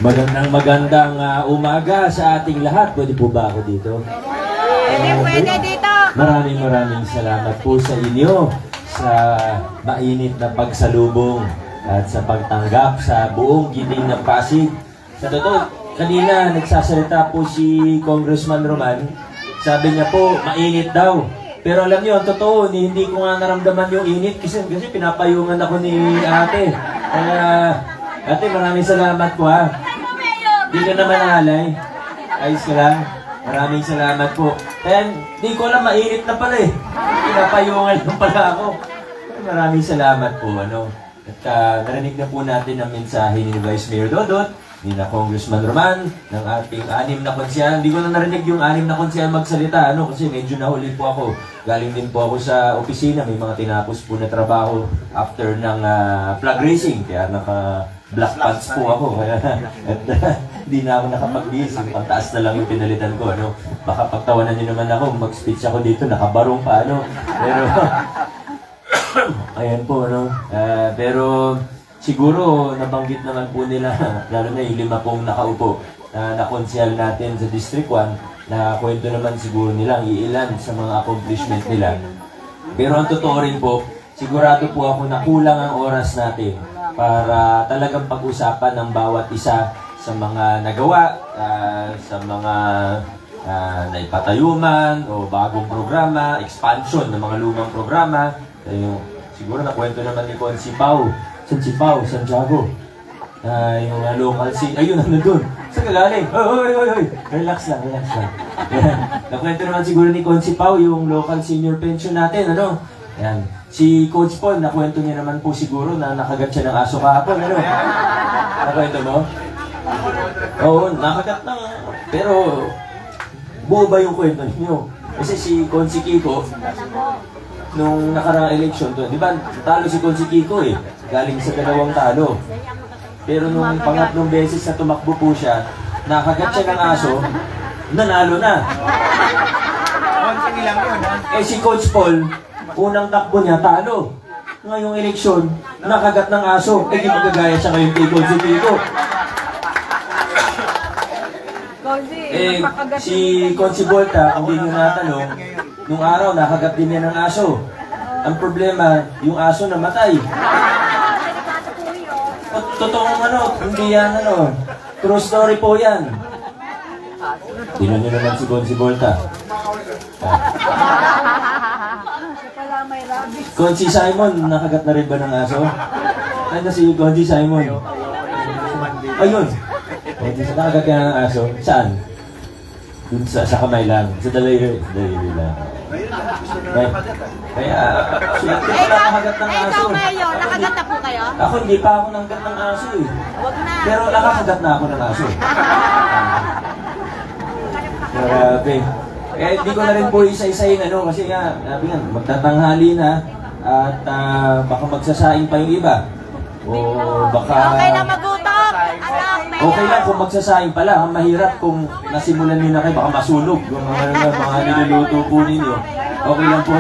Magandang umaga sa ating lahat. Pwede po ba ako dito? Pwede dito. Maraming salamat po sa inyo sa mainit na pagsalubong at sa pagtanggap sa buong giting ng Pasig. Sa totoo, kanina nagsasalita po si Congressman Roman. Sabi niya po, mainit daw. Pero alam niyo, ang totoo, hindi ko nga naramdaman yung init kasi pinapayungan ako ni ate. Kaya, ate, maraming salamat po ha. Hindi ka naman nalay. Ayos ka lang. Maraming salamat po. Kaya, hindi ko alam, mainit na pala eh. Pinapayungan lang pala ako. Maraming salamat po. At narinig na po natin ang mensahe ni Vice Mayor Dodot, ni na Congressman Roman, ng ating 6 na konsyal. Hindi ko na narinig yung 6 na konsyal magsalita, kasi medyo nahuli po ako. Galing din po ako sa opisina, may mga tinapos po na trabaho after ng flag racing, kaya naka-black pants po ako. Kaya hindi na ako nakapag-bis, pantaas na lang yung pinalitan ko. Baka pagtawanan niyo naman ako, mag-speech ako dito, nakabarong pa, Pero, ayan po, pero, siguro, nabanggit naman po nila, lalo na yung 5 pong nakaupo na konsyal natin sa District 1, na kwento naman siguro nilang iilan sa mga accomplishment nila. Pero ang totoo rin po, sigurado po ako na kulang ang oras natin para talagang pag-usapan ng bawat isa sa mga nagawa, sa mga naipatayuman o bagong programa, expansion ng mga lumang programa. Siguro nakwento naman ni Consi Pao, Santiago. Yung local scene, ayun, nandun. Saan ka galing? Hoy! Relax lang. Nakwento naman siguro ni Consi Pao yung local senior pension natin, Yan. Si Coach Paul, nakwento niya naman po siguro na nakagat siya ng aso kahapon, Nakwento mo? Oo, nakagat ng... Pero, buo ba yung kwento niyo? Kasi si Consi Kiko, nung nakaraang election to, di ba, talo si Consi Kiko eh. Galing sa 2 talo. Pero nung pangatlong beses na tumakbo po siya, nakagat siya ng aso, nanalo na. Si Coach Paul, unang takbo niya, talo. Ngayong eleksyon, nakagat ng aso. Di magagaya siya ngayon kay Coach Kiko. Si Coach Volta, hindi nyo natanong, nung araw, nakagat din niya ng aso. Ang problema, yung aso namatay. Totoong hindi yan true story po yan. Tingnan nyo naman si Volta. Consi Simon, nakagat na rin ba ng aso? Ano si Consi Simon? Ayun. Nakagat ka ng aso. Saan? Dun sa kamay lang. Sa daliri lang. Kaya, sulat ko pala nakagat ng aso. Ikaw, Mayor, nakagat na po kayo? Ako, hindi pa ako nanggat ng aso eh. Huwag na. Pero nakakagat na ako ng aso. Grabe. Hindi ko na rin po isa-isayin kasi nga, magtatanghali na at baka magsasaing pa yung iba. O baka... Okay na magutom. Okay lang kung magsasaing pala. Ang mahirap kung nasimulan nyo na kayo, baka masunog. Yung mga niluluto po ninyo. Okay lang po.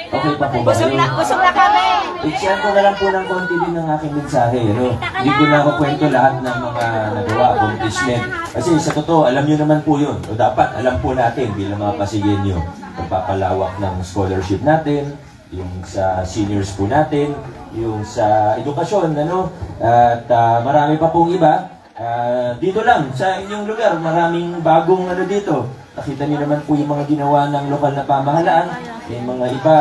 Okay pa po ba? Busog na kami. I-share ko na lang po ng konti din ng aking mensahe. Hindi ko na kwento lahat ng mga nagawa, accomplishment. Kasi sa totoo, alam nyo naman po yun. O dapat, alam po natin bilang mga Pasigenyo. Pagpapalawak ng scholarship natin, yung sa seniors po natin, yung sa edukasyon, at marami pa pong iba. Dito lang, sa inyong lugar, maraming bagong dito. Nakita niyo naman po yung mga ginawa ng lokal na pamahalaan. Yung mga iba,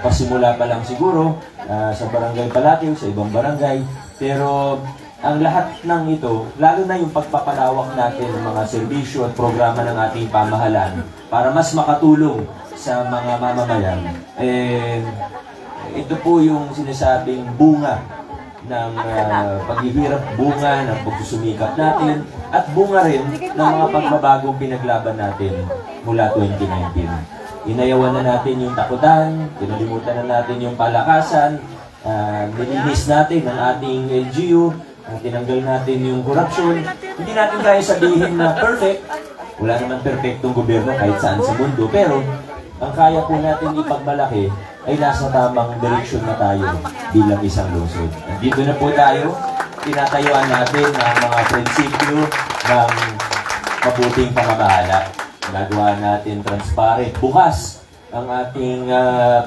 pasimula pa lang siguro, sa Barangay Palatio, sa ibang barangay. Pero ang lahat ng ito, lalo na yung pagpapalawak natin ng mga serbisyo at programa ng ating pamahalaan para mas makatulong sa mga mamamayan. Ito po yung sinasabing bunga ng paghihirap, bunga ng pagsusumikap natin, at bunga rin ng mga pagbabagong pinaglaban natin mula 2019. Inayawan na natin yung takutan, kinalimutan na natin yung palakasan, nilinis natin ang ating LGU, tinanggal natin yung korupsyon. Hindi natin kaya sabihin na perfect. Wala naman perfectong gobyerno kahit saan sa mundo, pero ang kaya po natin ipagmalaki ay nasa tamang direksyon na tayo bilang isang lungsod. Nandito na po tayo. tinatayuan natin ang mga prinsipyo ng mabuting pamamahala. Nagawa natin transparent, bukas ang ating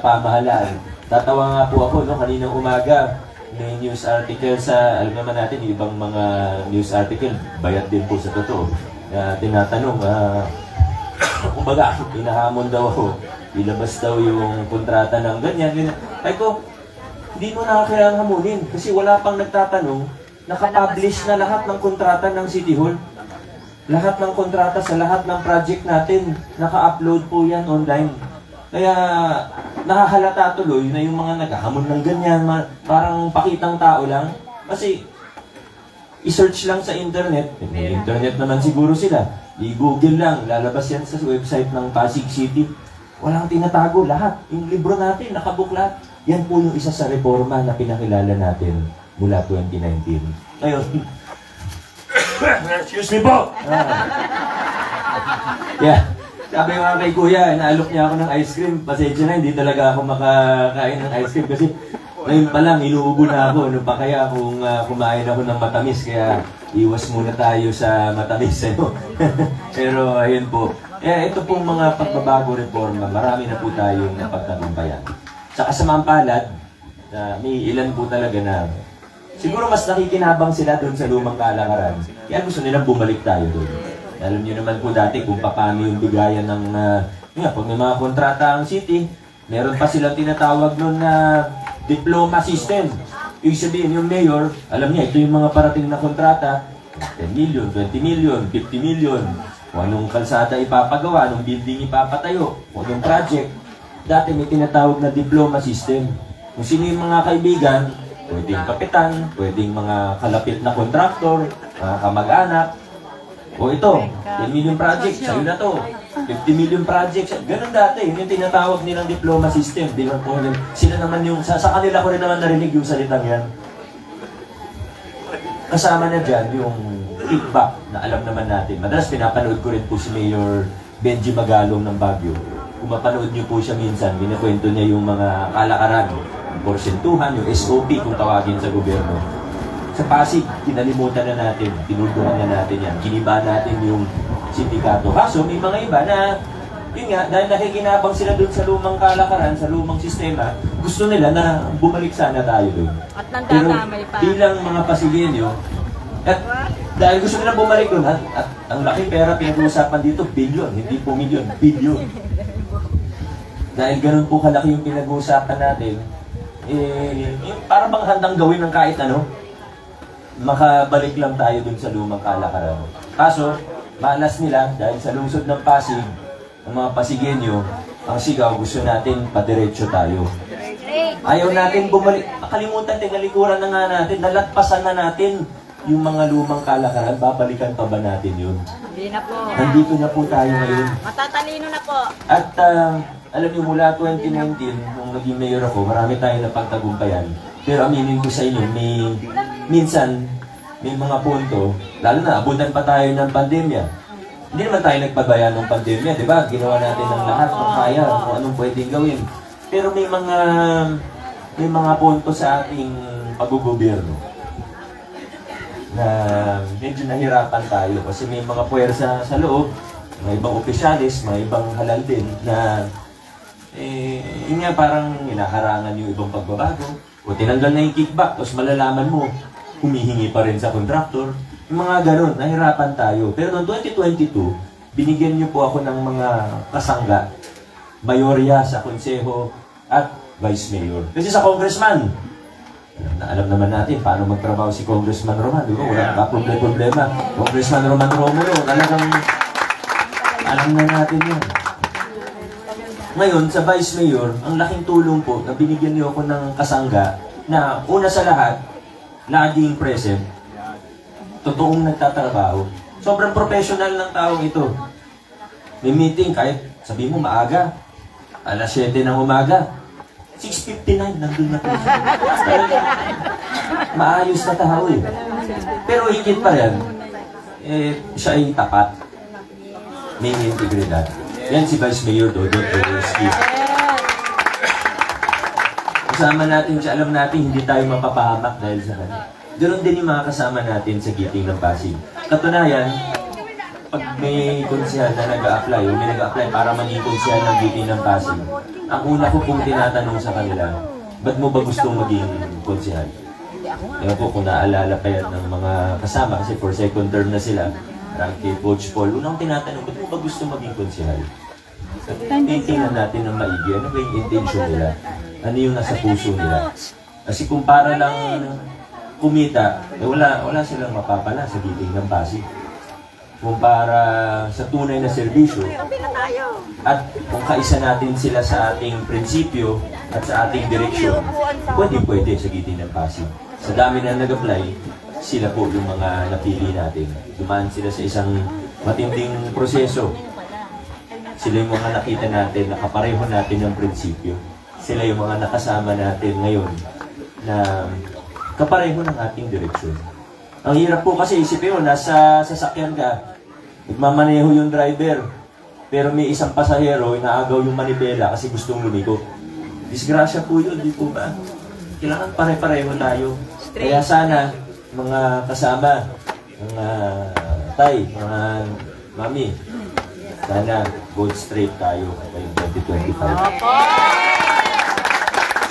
pamahalaan. Tatawa nga po ako, no, kaninang umaga, may news article sa, alam naman natin, ibang mga news article, bayad din po sa totoo. Tinatanong, kumbaga, inahamon daw ako, ilabas daw yung kontrata ng ganyan. Ay ko, hindi mo na kailangan hamunin kasi wala pang nagtatanong, nakapublish na lahat ng kontrata ng City Hall. Lahat ng kontrata sa lahat ng project natin, naka-upload po yan online. Kaya nakahalata tuloy na yung mga naghahamon ng ganyan, parang pakitang tao lang. Kasi i-search lang sa internet, may internet naman siguro sila. I-google lang, lalabas yan sa website ng Pasig City. Walang tinatago, lahat. Yung libro natin, nakabuklat. Yan po yung isa sa reforma na pinakilala natin mula 2019. Ngayon, excuse me po! Yeah. Sabi nga kay Kuya, naalok niya ako ng ice cream. Pasensya na, hindi talaga ako makakain ng ice cream kasi ngayon pa lang, inuubo na ako. Ano pa kaya kung kumain ako ng matamis, kaya iwas muna tayo sa matamis. Ano? Pero ayun po. Ito pong mga pagbabago reforma, marami na po tayong napagtagumpayan. Sa kasamaang palad, may ilan po talaga na siguro mas nakikinabang sila doon sa lumang kalakaran. Kaya gusto nilang bumalik tayo doon. Alam niyo naman po dati kung paano yung bigayan ng, pag may mga kontrata ang city, meron pa silang tinatawag noon na diploma system. Ibig sabihin yung mayor, alam niya, ito yung mga parating na kontrata, 10 million, 20 million, 50 million, kung anong kalsada ipapagawa, anong building ipapatayo, kung anong project. Dati may tinatawag na diploma system. Kung sino yung mga kaibigan, pwedeng kapitan, pwedeng mga kalapit na kontraktor, mga kamag-anak. O ito, 10 million project, sa'yo na to. 50 million projects, ganun dati. Yun yung tinatawag nilang diploma system. Di ba po? Sila naman yung, sa kanila ko rin naman narinig yung salitang yan. Kasama na dyan yung kickback na alam naman natin. Madalas pinapanood ko rin po si Mayor Benji Magalong ng Baguio. Kung mapanood niyo po siya minsan, binakwento niya yung mga kalakaran, yung porsentuhan, yung SOP kung tawagin sa gobyerno. Sa Pasig, kinalimutan na natin, tinulduhan na natin yan, giniba natin yung sindikato. Kaso may mga iba na, yun nga, dahil nakikinabang sila doon sa lumang kalakaran, sa lumang sistema, gusto nila na bumalik sana tayo doon. At nandadamay pa. Bilang mga Pasigenyo, at dahil gusto nila bumalik doon, at ang laking pera pinag-uusapan dito, bilyon, hindi po milyon, bilyon. Dahil ganun po kalaki yung pinag-uusapan natin, para bang handang gawin ng kahit ano, makabalik lang tayo dun sa lumang kalakaran. Kaso, malas nila dahil sa lungsod ng Pasig, ang mga Pasigenyo, ang sigaw, gusto natin padiretso tayo. Ayaw natin bumalik. Nakalimutan, tinalikuran na nga natin, nalatpasan na natin yung mga lumang kalakaran. Babalikan pa ba natin yun? Hindi na po. Nandito na po tayo ngayon. Matatalino na po. At alam niyo, mula 2019, nung naging mayor ako, marami tayong napagtagumpayan. Pero aminin ko sa inyo, minsan, may mga punto, lalo na, abutan pa tayo ng pandemya. Hindi naman tayo nagpabaya ng pandemya, di ba? Ginawa natin ng lahat ng kaya, kung anong pwedeng gawin. Pero may mga punto sa ating pag-gobyerno na medyo nahirapan tayo kasi may mga puwersa sa loob, mga ibang opisyalis, mga ibang halal din na yun nga parang hinaharangan yung ibang pagbabago o tinanggal na yung kickback, tapos malalaman mo humihingi pa rin sa kontraktor. Yung mga ganun, nahirapan tayo. Pero noong 2022, binigyan niyo po ako ng mga kasangga, mayorya sa konseho at vice mayor. Kasi sa congressman, alam naman natin paano magtrabaho si Congressman Roman. Diba? Wala ka problema. Congressman Roman Romulo, talagang alam na natin yan. Ngayon, sa vice mayor, ang laking tulong po na binigyan niyo ako ng kasangga na una sa lahat, laging present, totoong nagtatrabaho. Sobrang professional ng taong ito. May meeting, kahit sabihin mo maaga, alas 7 ng umaga, 6:59, nandun na po. Maayos na tao eh. Pero higit pa yan, siya ay tapat. May integridad. Yan si Vice Mayor Dodon Toreski. Kasama natin siya, alam natin hindi tayo mapapahamak dahil sa kanya. Ganoon din yung mga kasama natin sa Giting ng Pasig. Katunayan, pag may konsehal na nag-a-apply o may nag-a-apply para maging konsehal ng Giting ng Pasig, ang una ko pong tinatanong sa kanila, ba't mo ba gustong maging konsehal? Ewan ko kung naalala pa yan ng mga kasama kasi for second term na sila, parang kay Coach Paul, unang tinatanong, ba't mo ba gusto maging konsehal? Titingnan natin ng maigi, ano ba yung intention nila? Ano yung nasa puso nila? Kasi kung para lang kumita, eh wala silang mapapala sa Giting ng Pasig. Kung para sa tunay na serbisyo, at kung kaisa natin sila sa ating prinsipyo at sa ating direksyon, pwede sa Giting ng Pasig. Sa dami na nag-apply, sila po yung mga napili natin. Dumaan sila sa isang matinding proseso. Sila yung mga nakita natin, nakapareho natin ng prinsipyo. Sila yung mga nakasama natin ngayon na kapareho ng ating direksyon. Ang hirap po kasi isipin mo, nasa sasakyan ka, nagmamaneho yung driver, pero may isang pasahero, inaagaw yung manibela kasi gustong lumiko. Disgrasya po yun, di po ba? Kailangan pare-pareho tayo. Kaya sana, mga kasama, mga tay, mga mami, sana gold straight tayo ngayong 2025.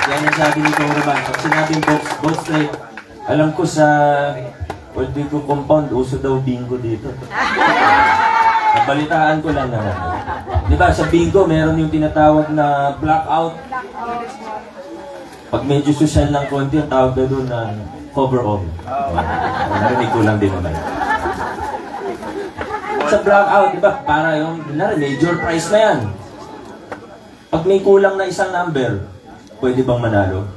Yan ang sabi ni Toro Ban. Pag sinabing gold straight, alam ko sa World Bingo Compound, uso daw bingo dito. Nabalitaan ko lang naman. Di ba, sa bingo, meron yung tinatawag na blackout. Pag medyo social ng konti, ang tawag na doon na cover all. Narinig ko lang din naman. Sa blackout, di ba, para yung major prize na yan. Pag may kulang na isang number, pwede bang manalo?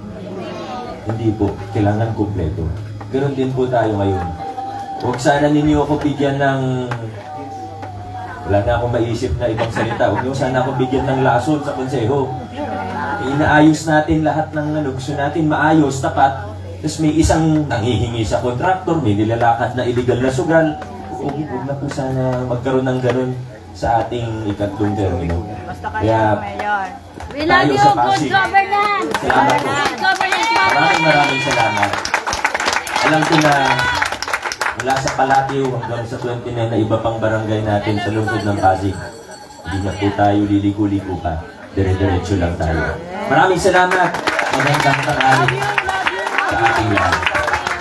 Hindi po. Kailangan kumpleto. Ganon din po tayo ngayon. Huwag sana ninyo ako bigyan ng... Wala na akong maisip na ibang salita. Huwag nyo sana ako bigyan ng lason sa konseho. Inaayos natin lahat ng gusto natin maayos, tapat. Tapos may isang nanghihingi sa kontraktor, may nilalakad na illegal na sugal. Huwag na po sana magkaroon ng ganon sa ating ikatlong termino. Kaya tayo sa Pasig. Salamat po. Maraming salamat. Alam ko na mula sa Palatiw hanggang sa 29 na iba pang barangay natin sa lungsod ng Pasig, hindi na po tayo liligo-ligo pa. Dire-diretso lang tayo. Maraming salamat. Magandang tanghali sa ating lahat.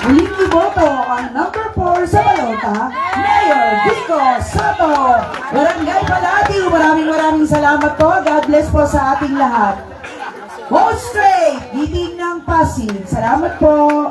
Muling iboto ang number 4 sa balota, Mayor Vico Soto, Barangay Palatiw. Maraming salamat po. God bless po sa ating lahat. Vote straight, Giting ng Pasig. Salamat po.